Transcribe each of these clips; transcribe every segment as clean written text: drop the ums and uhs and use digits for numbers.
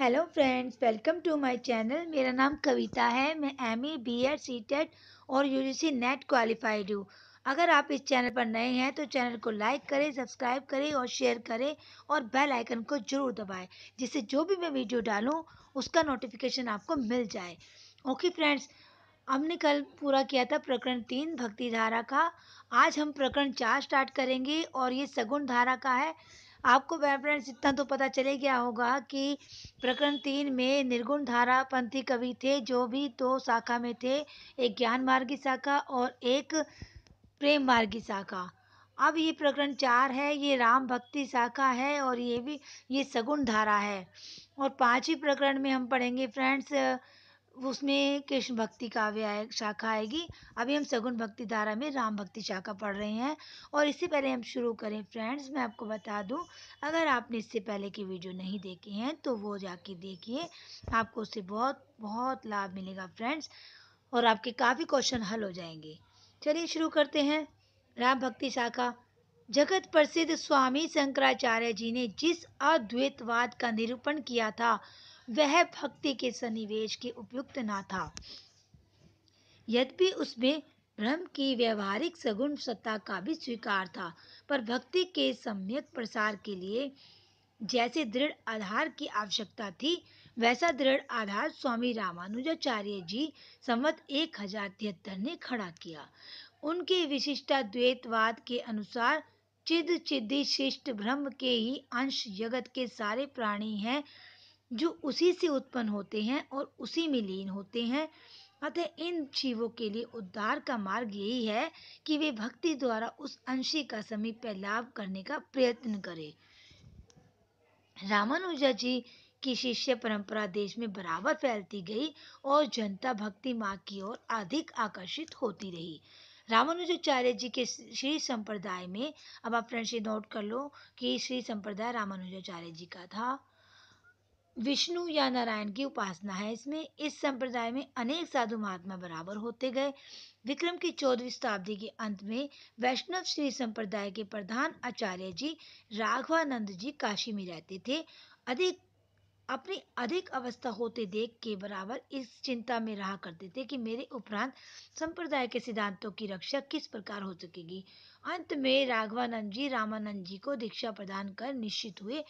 Hello friends, welcome to my channel. मेरा नाम कविता है। मैं एमए बीएड सीटेट और यूजीसी नेट क्वालिफाइड हूँ। अगर आप इस चैनल पर नए हैं तो चैनल को लाइक करें, सब्सक्राइब करें और शेयर करें और बेल आइकन को जरूर दबाएं, जिससे जो भी मैं वीडियो डालूँ उसका नोटिफिकेशन आपको मिल जाए। ओके फ्रेंड्स, हमने कल पूरा किया था प्रकरण 3 भक्ति धारा का। आज हम प्रकरण 4 स्टार्ट करेंगे और ये सगुण धारा का है। आपको फ्रेंड्स इतना तो पता चले गया होगा कि प्रकरण 3 में निर्गुण धारा पंथी कवि थे, जो भी दो शाखा में थे, एक ज्ञान मार्गी शाखा और एक प्रेम मार्गी शाखा। अब ये प्रकरण 4 है, ये राम भक्ति शाखा है और ये सगुण धारा है। और 5वीं प्रकरण में हम पढ़ेंगे फ्रेंड्स, उसमें कृष्ण भक्ति काव्य शाखा आएगी। अभी हम सगुण भक्ति धारा में राम भक्ति शाखा पढ़ रहे हैं। और इससे पहले हम शुरू करें फ्रेंड्स, मैं आपको बता दूं, अगर आपने इससे पहले की वीडियो नहीं देखे हैं तो वो जाके देखिए, आपको उससे बहुत बहुत लाभ मिलेगा फ्रेंड्स, और आपके काफ़ी क्वेश्चन हल हो जाएंगे। चलिए शुरू करते हैं। राम भक्ति शाखा। जगत प्रसिद्ध स्वामी शंकराचार्य जी ने जिस अद्वैतवाद का निरूपण किया था वह भक्ति के सन्निवेश के उपयुक्त न था। यद्यपि उसमें ब्रह्म की व्यवहारिक सगुण सत्ता का भी स्वीकार था, पर भक्ति के सम्यक प्रसार के लिए जैसे दृढ़ आधार की आवश्यकता थी, वैसा दृढ़ आधार स्वामी रामानुजाचार्य जी संवत 1073 ने खड़ा किया। उनके विशिष्टाद्वैतवाद के अनुसार चिद चिदी शिष्ट ब्रह्म के ही अंश जगत के सारे प्राणी हैं, जो उसी से उत्पन्न होते हैं और उसी में लीन होते हैं। अतः इन जीवों के लिए उद्धार का मार्ग यही है कि वे भक्ति द्वारा उस अंशी का समीप्य लाभ करने का प्रयत्न करें। रामानुजा जी की शिष्य परंपरा देश में बराबर फैलती गई और जनता भक्ति मार्ग की ओर अधिक आकर्षित होती रही। रामानुजाचार्य जी के श्री संप्रदाय में, अब आप फ्रेंड्स ये नोट कर लो कि श्री संप्रदाय रामानुजाचार्य जी का था। विष्णु या नारायण की उपासना है इसमें। इस संप्रदाय में अनेक साधु महात्मा बराबर होते गए। विक्रम की 14वीं शताब्दी के अंत में वैष्णव श्री संप्रदाय के प्रधान आचार्य जी राघवानंद जी काशी में रहते थे। अधिक अवस्था होते देख के बराबर इस चिंता में रहा करते थे कि मेरे उपरांत संप्रदाय के सिद्धांतों की रक्षा किस प्रकार हो सकेगी। अंत में राघवानंद जी रामानंद जी को दीक्षा प्रदान कर निश्चित हुए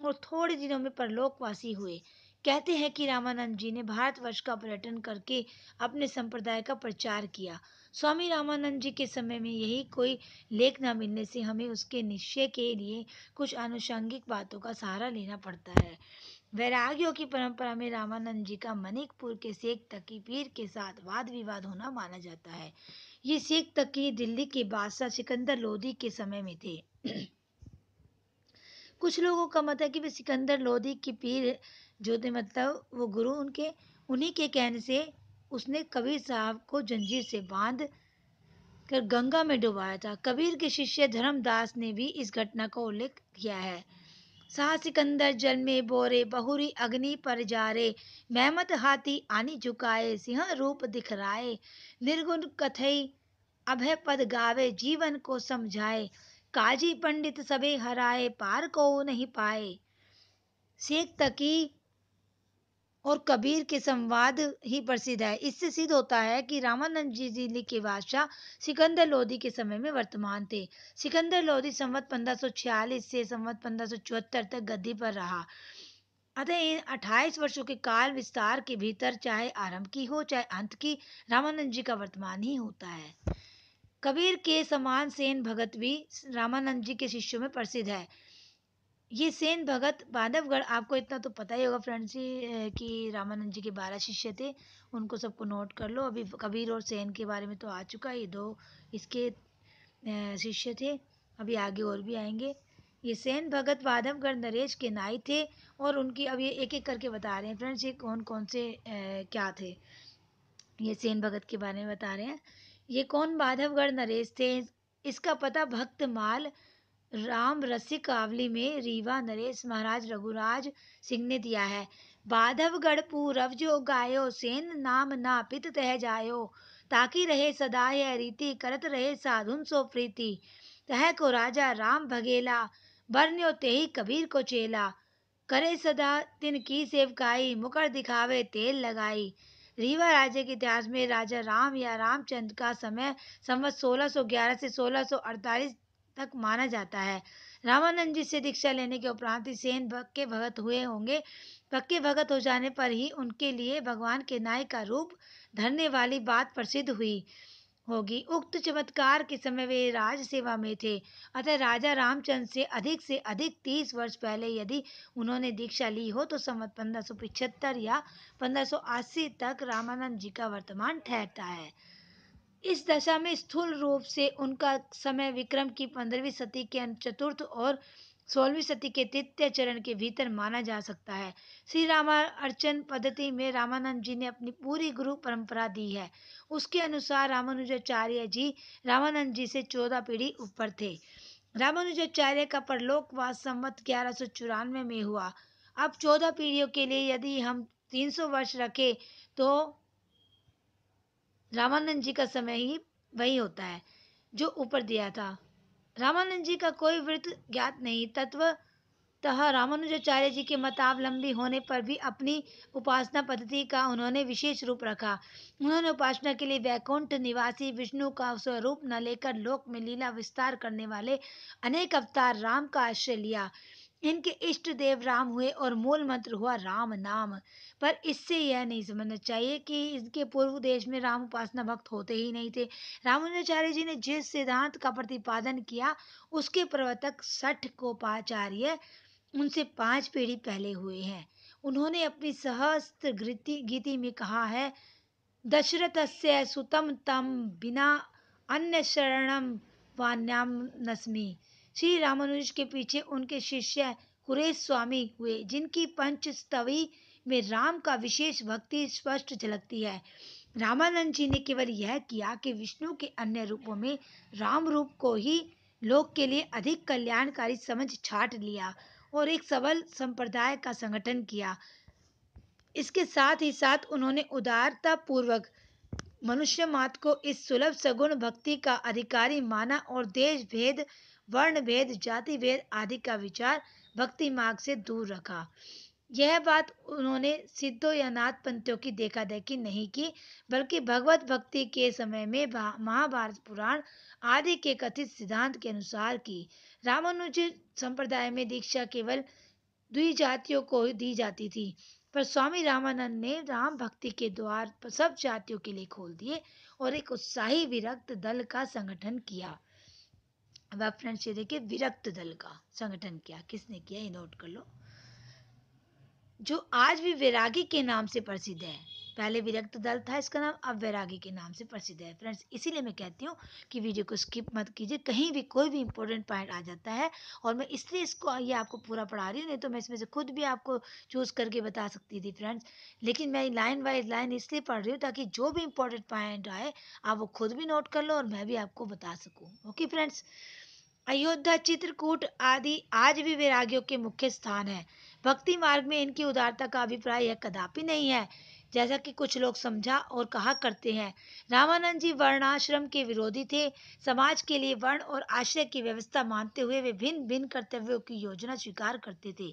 और थोड़े दिनों में परलोकवासी हुए। कहते हैं कि रामानंद जी ने भारतवर्ष का पर्यटन करके अपने संप्रदाय का प्रचार किया। स्वामी रामानंद जी के समय में यही कोई लेख न मिलने से हमें उसके निश्चय के लिए कुछ आनुषंगिक बातों का सहारा लेना पड़ता है। वैरागियों की परंपरा में रामानंद जी का मनिकपुर के शेख तकी पीर के साथ वाद विवाद होना माना जाता है। ये शेख तकी दिल्ली के बादशाह सिकंदर लोदी के समय में थे। कुछ लोगों का मत है कि वे सिकंदर लोदी की पीर जो थे, मतलब वो गुरु उनके, उन्हीं के कहने से उसने कबीर साहब को जंजीर से बांध कर गंगा में डुबाया था। कबीर के शिष्य धर्मदास ने भी इस घटना का उल्लेख किया है। शाह सिकंदर जल में बोरे बहुरी अग्नि पर जारे, मेहमत हाथी आनी झुकाए, सिंह रूप दिखराए, निर्गुण कथई अभय पद गावे, जीवन को समझाए, काजी पंडित सबे हराए, पार को नहीं पाए। शेख तकी और कबीर के संवाद ही प्रसिद्ध है। इससे सिद्ध होता है कि रामानंद जी दिल्ली के बादशाह सिकंदर लोदी के समय में वर्तमान थे। सिकंदर लोदी संवत 1546 से संवत 1574 तक गद्दी पर रहा। अतः इन 28 वर्षों के काल विस्तार के भीतर, चाहे आरंभ की हो चाहे अंत की, रामानंद जी का वर्तमान ही होता है। कबीर के समान सेन भगत भी रामानंद जी के शिष्यों में प्रसिद्ध है। ये सेन भगत बांधवगढ़, आपको इतना तो पता ही होगा फ्रेंड्स जी कि रामानंद जी के 12 शिष्य थे। उनको सबको नोट कर लो। अभी कबीर और सेन के बारे में तो आ चुका है, ये दो इसके शिष्य थे। अभी आगे और भी आएंगे। ये सेन भगत बांधवगढ़ नरेश के नाई थे और उनकी अब ये एक एक करके बता रहे हैं फ्रेंड्स, ये कौन कौन से क्या थे। ये सेन भगत के बारे में बता रहे हैं। ये कौन बांधवगढ़ नरेश थे, इसका पता भक्तमाल राम रसिक कावली में रीवा नरेश महाराज रघुराज सिंह ने दिया है। बाधवगढ़ पूरव जो गायो, सेन नाम ना पित तह जायो, ताकि रहे सदा यह रीति, करत रहे साधुन सो प्रीति, तह को राजा राम भगेला, बरन्यो तेहि कबीर को चेला, करे सदा तिनकी सेवकाई, मुकर दिखावे तेल लगाई। रीवा राज्य के इतिहास में राजा राम या रामचंद्र का समय संवत 1611 से 1648 तक माना जाता है। रामानंद जी से दीक्षा लेने के उपरांत ही सेन पक्के भगत हुए होंगे। पक्के भगत हो जाने पर ही उनके लिए भगवान के नाई का रूप धरने वाली बात प्रसिद्ध हुई होगी। उक्त चमत्कार के समय वे राज सेवा में थे, अतः राजा रामचंद्र से अधिक 30 वर्ष पहले यदि उन्होंने दीक्षा ली हो तो संवत 1575 या 1580 तक रामानंद जी का वर्तमान ठहरता है। इस दशा में स्थूल रूप से उनका समय विक्रम की 15वीं सदी के चतुर्थ और 16वीं सदी के तृतीय चरण के भीतर माना जा सकता है। श्री रामार्चन पद्धति में रामानंद जी ने अपनी पूरी गुरु परंपरा दी है। उसके अनुसार रामानुजाचार्य जी रामानंद जी से 14 पीढ़ी ऊपर थे। रामानुजाचार्य का परलोकवास संवत 1194 में हुआ। अब 14 पीढ़ियों के लिए यदि हम 300 वर्ष रखें तो रामानंद जी का समय ही वही होता है जो ऊपर दिया था। रामानंद जी का कोई वृत्त ज्ञात नहीं। तत्वतः रामानुजाचार्य जी के मतावलंबी होने पर भी अपनी उपासना पद्धति का उन्होंने विशेष रूप रखा। उन्होंने उपासना के लिए वैकुंठ निवासी विष्णु का स्वरूप न लेकर लोक में लीला विस्तार करने वाले अनेक अवतार राम का आश्रय लिया। इनके इष्ट देव राम हुए और मूल मंत्र हुआ राम नाम। पर इससे यह नहीं समझना चाहिए कि इसके पूर्व देश में राम उपासना भक्त होते ही नहीं थे। रामानुजाचार्य जी ने जिस सिद्धांत का प्रतिपादन किया उसके प्रवर्तक सठ गोपाचार्य उनसे 5 पीढ़ी पहले हुए हैं। उन्होंने अपनी सहस्त्र गीति में कहा है, दशरथस्य सुतं तं बिना अन्य शरणम वान्याम नस्मि। श्री रामानुज के पीछे उनके शिष्य कुरेश स्वामी हुए, जिनकी पंचस्तवी में राम का विशेष भक्ति स्पष्ट झलकती है। रामानंद जी ने केवल यह किया कि विष्णु के अन्य रूपों में राम रूप को ही लोक के लिए अधिक कल्याणकारी समझ छाट लिया और एक सबल संप्रदाय का संगठन किया। इसके साथ ही साथ उन्होंने उदारता पूर्वक मनुष्य मात्र को इस सुलभ सगुण भक्ति का अधिकारी माना और देश भेद, वर्ण भेद, जाति भेद आदि का विचार भक्ति मार्ग से दूर रखा। यह बात उन्होंने सिद्धों या नाथ पंथों की देखा देखी नहीं की, बल्कि भगवत भक्ति के समय में महाभारत पुराण आदि के कथित सिद्धांत के अनुसार की। रामानुज संप्रदाय में दीक्षा केवल द्विजातियों को दी जाती थी, पर स्वामी रामानंद ने राम भक्ति के द्वार सब जातियों के लिए खोल दिए और एक उत्साही विरक्त दल का संगठन किया। अब आप फ्रेंड्स ये देखिए, विरक्त दल का संगठन किया किसने किया, ये नोट कर लो, जो आज भी वैरागी के नाम से प्रसिद्ध है। पहले विरक्त दल था इसका नाम, अब वैरागी के नाम से प्रसिद्ध है। फ्रेंड्स इसीलिए मैं कहती हूँ कि वीडियो को स्किप मत कीजिए, कहीं भी कोई भी इंपॉर्टेंट पॉइंट आ जाता है और मैं इसलिए इसको ये आपको पूरा पढ़ा रही हूँ, नहीं तो मैं इसमें से खुद भी आपको चूज़ करके बता सकती थी फ्रेंड्स। लेकिन मैं लाइन वाइज लाइन इसलिए पढ़ रही हूँ ताकि जो भी इंपॉर्टेंट पॉइंट आए आप वो खुद भी नोट कर लो और मैं भी आपको बता सकूँ। ओके फ्रेंड्स, अयोध्या, चित्रकूट आदि आज भी वैरागियों के मुख्य स्थान है। भक्ति मार्ग में इनकी उदारता का अभिप्राय यह कदापि नहीं है, जैसा कि कुछ लोग समझा और कहा करते हैं। रामानंद जी वर्णाश्रम के विरोधी थे। समाज के लिए वर्ण और आश्रय की व्यवस्था मानते हुए वे भिन्न भिन्न कर्तव्यों की योजना स्वीकार करते थे।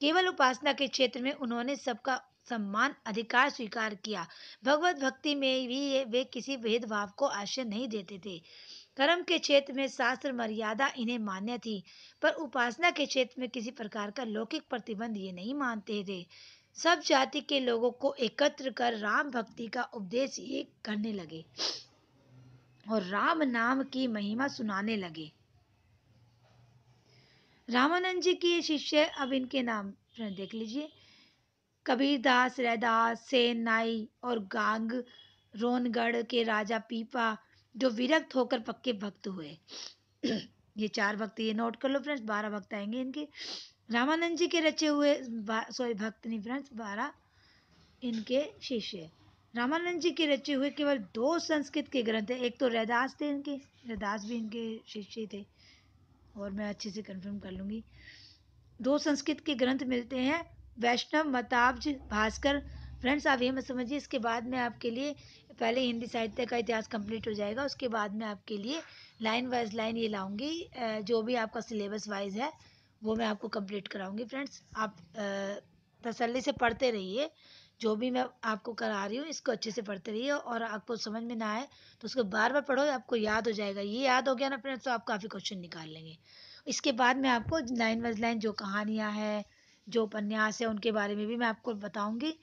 केवल उपासना के क्षेत्र में उन्होंने सबका सम्मान अधिकार स्वीकार किया। भगवत भक्ति में भी वे किसी भेदभाव को आश्रय नहीं देते थे। कर्म के क्षेत्र में शास्त्र मर्यादा इन्हें मान्य थी, पर उपासना के क्षेत्र में किसी प्रकार का लौकिक प्रतिबंध ये नहीं मानते थे। सब जाति के लोगों को एकत्र कर राम भक्ति का उपदेश ये करने लगे और राम नाम की महिमा सुनाने लगे। रामानंद जी के शिष्य, अब इनके नाम देख लीजिए, कबीरदास, रैदास, सेन नाई और गांग रोनगढ़ के राजा पीपा, जो विरक्त होकर पक्के भक्त हुए। ये 4 भक्त ये नोट कर लो फ्रेंड्स, 12 भक्त आएंगे इनके। रामानंद जी के रचे हुए भक्त नहीं फ्रेंड्स, 12 इनके शिष्य। रामानंद जी के रचे हुए केवल 2 संस्कृत के ग्रंथ है। एक तो रैदास थे इनके, रैदास भी इनके शिष्य थे और मैं अच्छे से कंफर्म कर लूँगी। 2 संस्कृत के ग्रंथ मिलते हैं, वैष्णव मताब्ज भास्कर। फ्रेंड्स आप ये मत समझिए, इसके बाद में आपके लिए पहले हिंदी साहित्य का इतिहास कंप्लीट हो जाएगा, उसके बाद में आपके लिए लाइन वाइज लाइन ये लाऊंगी, जो भी आपका सिलेबस वाइज है वो मैं आपको कंप्लीट कराऊंगी फ्रेंड्स। आप तसल्ली से पढ़ते रहिए, जो भी मैं आपको करा रही हूँ इसको अच्छे से पढ़ते रहिए, और आपको समझ में ना आए तो उसको बार बार पढ़ो, आपको याद हो जाएगा। ये याद हो गया ना फ्रेंड्स तो आप काफ़ी क्वेश्चन निकाल लेंगे। इसके बाद मैं आपको लाइन बाय लाइन जो कहानियाँ हैं, जो उपन्यास है, उनके बारे में भी मैं आपको बताऊंगी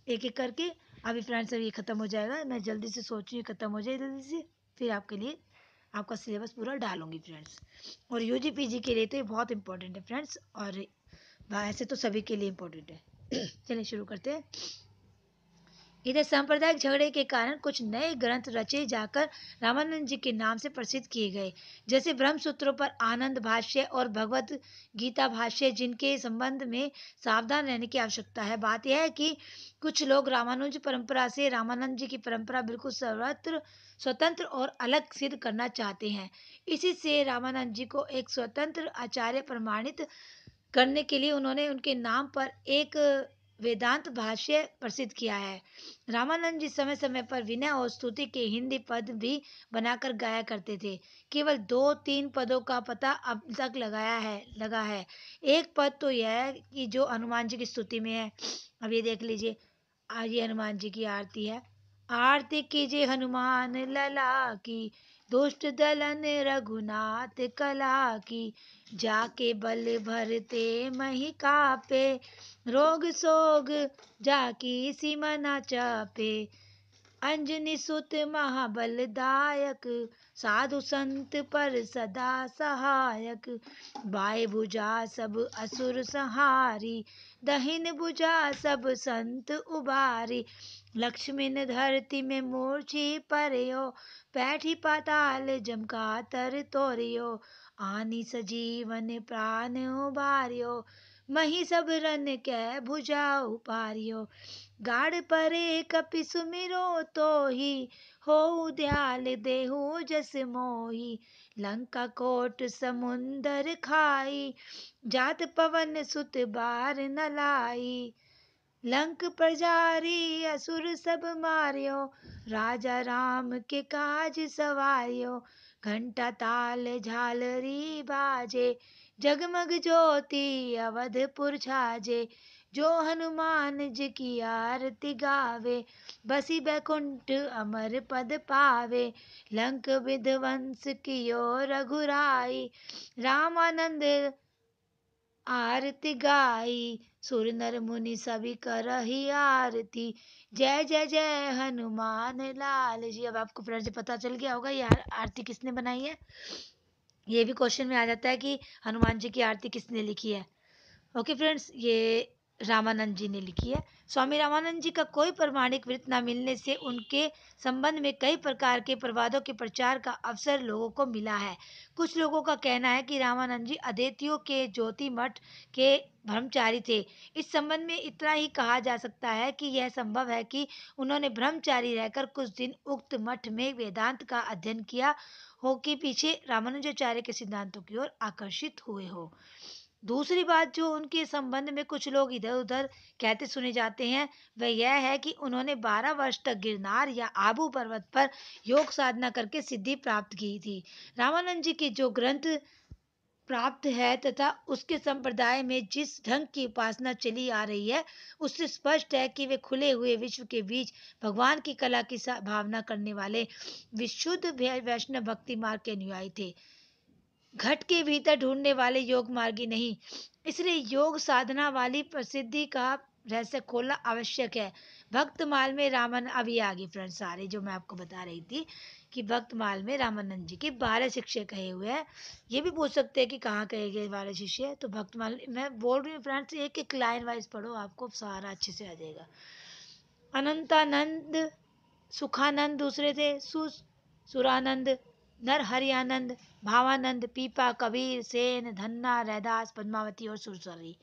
एक एक करके। अभी फ्रेंड्स अब ये ख़त्म हो जाएगा, मैं जल्दी से सोच रही हूँ ख़त्म हो जाए जल्दी से, फिर आपके लिए आपका सिलेबस पूरा डालूंगी फ्रेंड्स। और यूजी पीजी के लिए तो ये बहुत इंपॉर्टेंट है फ्रेंड्स, और ऐसे तो सभी के लिए इम्पोर्टेंट है। चलिए शुरू करते हैं। इधर सांप्रदायिक झगड़े के कारण कुछ नए ग्रंथ रचे जाकर रामानंद जी के नाम से प्रसिद्ध किए गए, जैसे ब्रह्म सूत्रों पर आनंद भाष्य और भगवत गीता भाष्य, जिनके संबंध में सावधान रहने की आवश्यकता है। बात यह है कि कुछ लोग रामानुज परंपरा से रामानंद जी की परंपरा बिल्कुल सर्वत्र स्वतंत्र और अलग सिद्ध करना चाहते हैं। इसी से रामानंद जी को एक स्वतंत्र आचार्य प्रमाणित करने के लिए उन्होंने उनके नाम पर एक वेदांत भाष्य प्रसिद्ध किया है। रामानंद जी समय समय पर विनय और स्तुति के हिंदी पद भी बनाकर गाया करते थे। केवल 2-3 पदों का पता अब तक लगा है। एक पद तो यह है कि जो हनुमान जी की स्तुति में है। अब ये देख लीजिए, आज ये हनुमान जी की आरती है। आरती कीजिए हनुमान लला की, दुष्ट दलन रघुनाथ कला की, जाके बल भरते मही कापे, रोग सोग जाकी सीमा न चापे, अंजनी सुत महाबलदायक, साधु संत पर सदा सहायक, बाएं भुजा सब असुर संहारी, दहिन भुजा सब संत उबारी, लक्ष्मण धरती में मूर्छी पर्यो, पैठी पाताल जम का तर तोरियो, आनी सजीवन प्राण उबारियो, मही सब रन कै भुजा उपारियो, गाड़ परे कपि सुमिरो तो ही, हो दयाल देहु जस मोही, लंका कोट समुंदर खाई, जात पवन सुत बार न लाई, लंक प्रजारी असुर सब मारियो, राजा राम के काज सवारियो, घंटा ताल झालरी बाजे, जगमग ज्योति अवधपुर छाजे, जो हनुमान जी की आरती गावे, बसी बैकुंठ अमर पद पावे, लंक विध्वंस कियो रघुराई, रामानंद आरती गाई, सुर नर मुनि सभी करही आरती, जय जय जय हनुमान लाल जी। अब आपको फ्रेंड्स पता चल गया होगा ये आरती किसने बनाई है। ये भी क्वेश्चन में आ जाता है कि हनुमान जी की आरती किसने लिखी है। ओके फ्रेंड्स, ये रामानंद जी ने लिखी है। स्वामी रामानंद जी का कोई प्रमाणिक वृत्त न मिलने से उनके संबंध में कई प्रकार के प्रवादों के प्रचार का अवसर लोगों को मिला है। कुछ लोगों का कहना है कि रामानंद जी अद्वैतियों के ज्योति मठ के ब्रह्मचारी थे। इस संबंध में इतना ही कहा जा सकता है कि यह संभव है कि उन्होंने ब्रह्मचारी रहकर कुछ दिन उक्त मठ में वेदांत का अध्ययन किया हो, कि पीछे रामानुजाचार्य के सिद्धांतों की ओर आकर्षित हुए हो। दूसरी बात जो उनके संबंध में कुछ लोग इधर उधर कहते सुने जाते हैं, वह यह है कि उन्होंने 12 वर्ष तक गिरनार या आबू पर्वत पर योग साधना करके सिद्धि प्राप्त की थी। रामानंद जी के जो ग्रंथ प्राप्त है तथा उसके संप्रदाय में जिस ढंग की उपासना चली आ रही है, उससे स्पष्ट है कि वे खुले हुए विश्व के बीच भगवान की कला की भावना करने वाले विशुद्ध वैष्णव भक्ति मार्ग के अनुयायी थे, घट के भीतर ढूंढने वाले योग मार्गी नहीं। इसलिए योग साधना वाली प्रसिद्धि का रहस्य खोलना आवश्यक है। भक्तमाल में रामन अभी आगे फ्रेंड्स सारे जो मैं आपको बता रही थी कि भक्तमाल में रामानंद जी के 12 शिष्य कहे हुए हैं। ये भी पूछ सकते हैं कि कहाँ कहे गए 12 शिष्य, तो भक्तमाल मैं बोल रही हूँ फ्रेंड्स, एक एक लाइन वाइज पढ़ो, आपको सारा अच्छे से आ जाएगा। अनंतानंद, सुखानंद दूसरे थे, सुरानंद, नरहरियानंद, भावानंद, पीपा, कबीर, सेन, धन्ना, रैदास, पद्मावती और सुरसरी।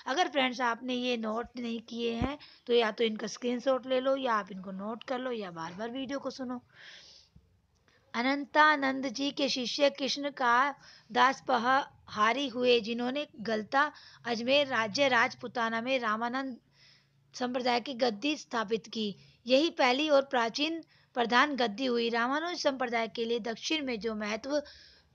अगर फ्रेंड्स आपने ये नोट नहीं किए हैं तो या तो इनका स्क्रीनशॉट ले लो, या आप इनको नोट कर लो, या बार बार वीडियो को सुनो। अनंतानंद जी के शिष्य कृष्ण का दास पहारी हुए, जिन्होंने गलता अजमेर राज्य राजपुताना में रामानंद संप्रदाय की गद्दी स्थापित की। यही पहली और प्राचीन प्रधान गद्दी हुई। रामानुज संप्रदाय के लिए दक्षिण में जो महत्व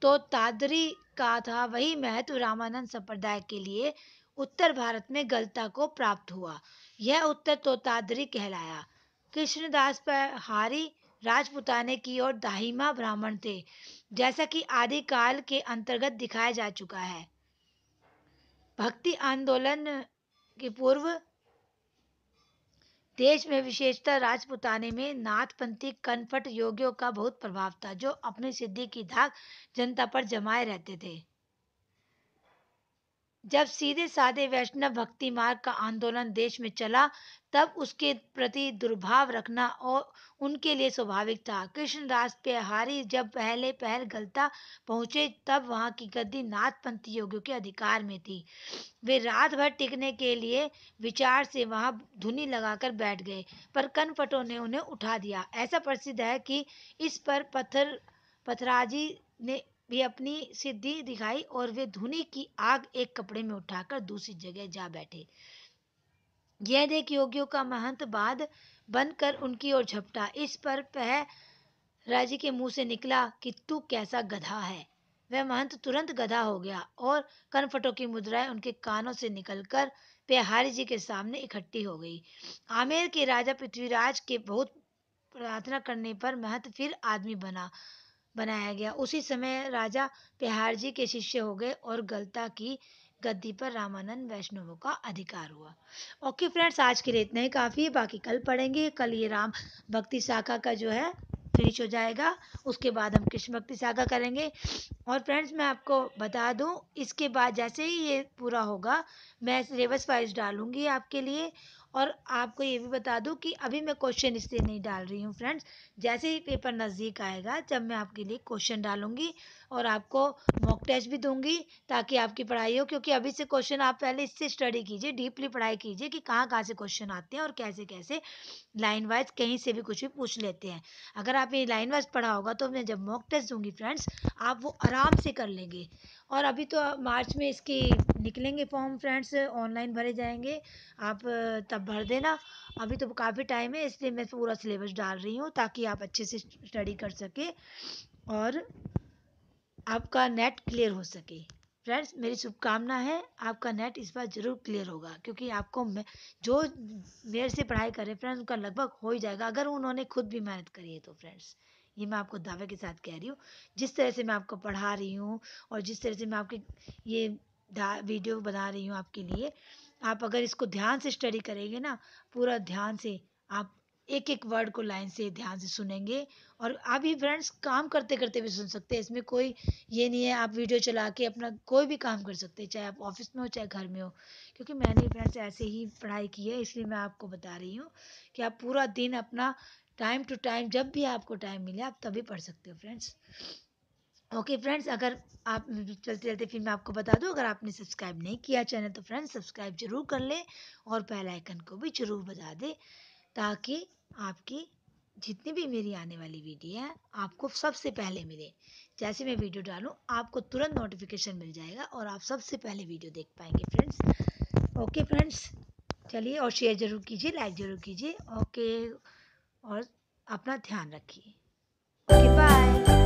तोतादरी का था, वही महत्व रामानंद संप्रदाय के लिए उत्तर भारत में गलता को प्राप्त हुआ। यह उत्तर तोतादरी कहलाया। कृष्णदास पहाड़ी राजपुताने की ओर दाहिमा ब्राह्मण थे, जैसा कि आदि काल के अंतर्गत दिखाया जा चुका है। भक्ति आंदोलन के पूर्व देश में विशेषतः राजपुताने में नाथपंथी कनपट योगियों का बहुत प्रभाव था, जो अपनी सिद्धि की धाक जनता पर जमाए रहते थे। जब सीधे साधे वैष्णव भक्ति मार्ग का आंदोलन देश में चला, तब उसके प्रति दुर्भाव रखना और उनके लिए स्वाभाविक था। कृष्णदास पेहारी जब पहल गलता पहुंचे, तब वहां की गद्दी नाथपंथी योगियों के अधिकार में थी। वे रात भर टिकने के लिए विचार से वहां धुनी लगाकर बैठ गए, पर कनपटों ने उन्हें उठा दिया। ऐसा प्रसिद्ध है कि इस पर पथराजी ने भी अपनी सिद्धि दिखाई और वे धुनी की आग एक कपड़े में उठाकर दूसरी जगह जा बैठे। यह देख योगियों का महंत बाद बनकर उनकी ओर झपटा। इस पर राजी के मुंह से निकला कि तू कैसा गधा है। वह महंत तुरंत गधा हो गया और कनपटों की मुद्राएं उनके कानों से निकलकर पेहारी जी के सामने इकट्ठी हो गई। आमेर के राजा पृथ्वीराज के बहुत प्रार्थना करने पर महंत फिर आदमी बनाया गया। उसी समय राजा पेहार जी के शिष्य हो गए और गलता की गद्दी पर रामानंद वैष्णवों का अधिकार हुआ। ओके फ्रेंड्स, आज के लिए इतना ही काफ़ी है। बाकी कल पढ़ेंगे। कल ये राम भक्ति शाखा का जो है फिनिश हो जाएगा। उसके बाद हम कृष्ण भक्ति शाखा करेंगे। और फ्रेंड्स, मैं आपको बता दूं, इसके बाद जैसे ही ये पूरा होगा, मैं सिलेबस वाइज डालूंगी आपके लिए। और आपको ये भी बता दूं कि अभी मैं क्वेश्चन इसलिए नहीं डाल रही हूँ फ्रेंड्स, जैसे ही पेपर नज़दीक आएगा जब मैं आपके लिए क्वेश्चन डालूंगी और आपको मॉक टेस्ट भी दूंगी, ताकि आपकी पढ़ाई हो। क्योंकि अभी से क्वेश्चन आप पहले इससे स्टडी कीजिए, डीपली पढ़ाई कीजिए कि कहाँ कहाँ से क्वेश्चन आते हैं और कैसे कैसे लाइन वाइज कहीं से भी कुछ भी पूछ लेते हैं। अगर आप ये लाइन वाइज पढ़ा होगा तो मैं जब मॉक टेस्ट दूंगी फ्रेंड्स, आप वो आराम से कर लेंगे। और अभी तो मार्च में इसके निकलेंगे फॉर्म फ्रेंड्स, ऑनलाइन भरे जाएंगे, आप तब भर देना। अभी तो काफ़ी टाइम है, इसलिए मैं पूरा सिलेबस डाल रही हूँ ताकि आप अच्छे से स्टडी कर सके और आपका नेट क्लियर हो सके। फ्रेंड्स, मेरी शुभकामना है आपका नेट इस बार ज़रूर क्लियर होगा, क्योंकि आपको जो मेरे से पढ़ाई करे फ्रेंड्स, उनका लगभग हो ही जाएगा, अगर उन्होंने खुद भी मेहनत करी है तो फ्रेंड्स। ये मैं आपको दावे के साथ कह रही हूँ। जिस तरह से मैं आपको पढ़ा रही हूँ और जिस तरह से मैं आपकी ये वीडियो बना रही हूँ आपके लिए, आप अगर इसको ध्यान से स्टडी करेंगे ना, पूरा ध्यान से, आप एक एक वर्ड को लाइन से ध्यान से सुनेंगे। और आप ही फ्रेंड्स काम करते करते भी सुन सकते हैं, इसमें कोई ये नहीं है। आप वीडियो चला के अपना कोई भी काम कर सकते हैं, चाहे आप ऑफिस में हो चाहे घर में हो। क्योंकि मैंने फ्रेंड्स ऐसे ही पढ़ाई की है, इसलिए मैं आपको बता रही हूँ कि आप पूरा दिन अपना टाइम टू टाइम, जब भी आपको टाइम मिले आप तभी पढ़ सकते हो फ्रेंड्स। ओके फ्रेंड्स, अगर आप चलते चलते फिर मैं आपको बता दूं, अगर आपने सब्सक्राइब नहीं किया चैनल तो फ्रेंड्स सब्सक्राइब जरूर कर लें और बेल आइकन को भी जरूर बजा दें, ताकि आपकी जितनी भी मेरी आने वाली वीडियो है आपको सबसे पहले मिले। जैसे मैं वीडियो डालूं आपको तुरंत नोटिफिकेशन मिल जाएगा और आप सबसे पहले वीडियो देख पाएंगे फ्रेंड्स। ओके फ्रेंड्स, चलिए, और शेयर ज़रूर कीजिए, लाइक ज़रूर कीजिए। ओके, और अपना ध्यान रखिए। Okay, bye.